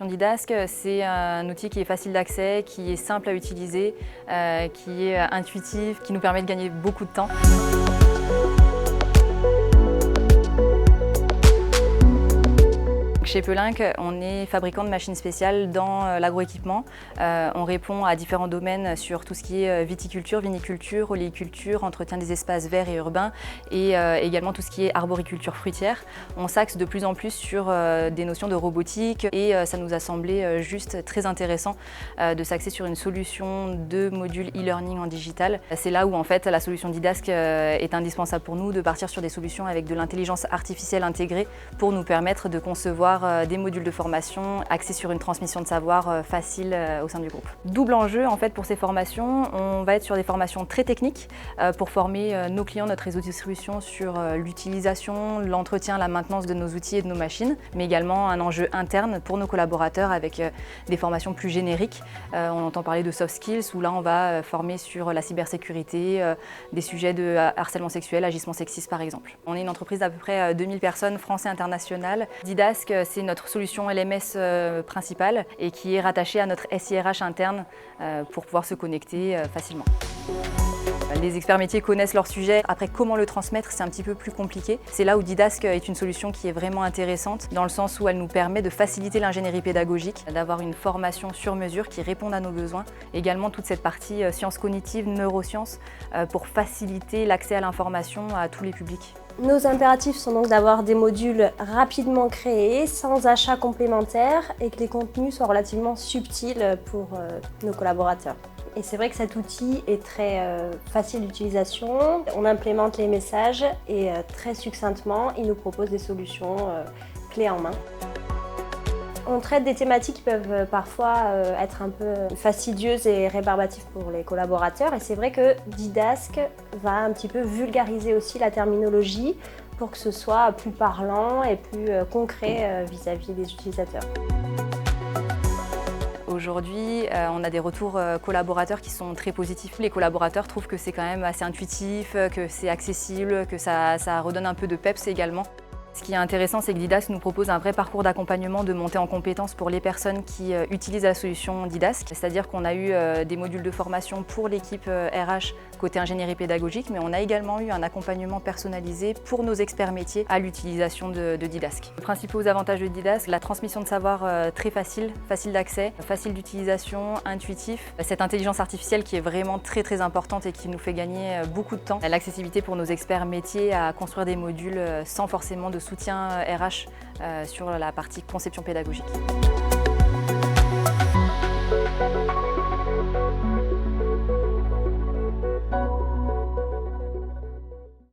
Didask, c'est un outil qui est facile d'accès, qui est simple à utiliser, qui est intuitif, qui nous permet de gagner beaucoup de temps. Chez Pelink, on est fabricant de machines spéciales dans l'agroéquipement. On répond à différents domaines sur tout ce qui est viticulture, viniculture, oléiculture, entretien des espaces verts et urbains et également tout ce qui est arboriculture fruitière. On s'axe de plus en plus sur des notions de robotique et ça nous a semblé juste très intéressant de s'axer sur une solution de module e-learning en digital. C'est là où en fait la solution Didask est indispensable pour nous, de partir sur des solutions avec de l'intelligence artificielle intégrée pour nous permettre de concevoir des modules de formation axés sur une transmission de savoir facile au sein du groupe. Double enjeu en fait pour ces formations, on va être sur des formations très techniques pour former nos clients, notre réseau de distribution sur l'utilisation, l'entretien, la maintenance de nos outils et de nos machines, mais également un enjeu interne pour nos collaborateurs avec des formations plus génériques. On entend parler de soft skills où là on va former sur la cybersécurité, des sujets de harcèlement sexuel, agissement sexiste par exemple. On est une entreprise d'à peu près 2000 personnes, France et internationales. Didask, c'est notre solution LMS principale et qui est rattachée à notre SIRH interne pour pouvoir se connecter facilement. Les experts métiers connaissent leur sujet. Après, comment le transmettre, c'est un petit peu plus compliqué. C'est là où Didask est une solution qui est vraiment intéressante, dans le sens où elle nous permet de faciliter l'ingénierie pédagogique, d'avoir une formation sur mesure qui réponde à nos besoins. Également toute cette partie sciences cognitives, neurosciences, pour faciliter l'accès à l'information à tous les publics. Nos impératifs sont donc d'avoir des modules rapidement créés, sans achat complémentaire et que les contenus soient relativement subtils pour nos collaborateurs. Et c'est vrai que cet outil est très facile d'utilisation. On implémente les messages et très succinctement, il nous propose des solutions clés en main. On traite des thématiques qui peuvent parfois être un peu fastidieuses et rébarbatives pour les collaborateurs. Et c'est vrai que Didask va un petit peu vulgariser aussi la terminologie pour que ce soit plus parlant et plus concret vis-à-vis des utilisateurs. Aujourd'hui, on a des retours collaborateurs qui sont très positifs. Les collaborateurs trouvent que c'est quand même assez intuitif, que c'est accessible, que ça redonne un peu de peps également. Ce qui est intéressant, c'est que Didask nous propose un vrai parcours d'accompagnement, de montée en compétences pour les personnes qui utilisent la solution Didask. C'est-à-dire qu'on a eu des modules de formation pour l'équipe RH côté ingénierie pédagogique, mais on a également eu un accompagnement personnalisé pour nos experts métiers à l'utilisation de Didask. Les principaux avantages de Didask, la transmission de savoir très facile d'accès, facile d'utilisation, intuitif. Cette intelligence artificielle qui est vraiment très importante et qui nous fait gagner beaucoup de temps. L'accessibilité pour nos experts métiers à construire des modules sans forcément de soutien RH sur la partie conception pédagogique.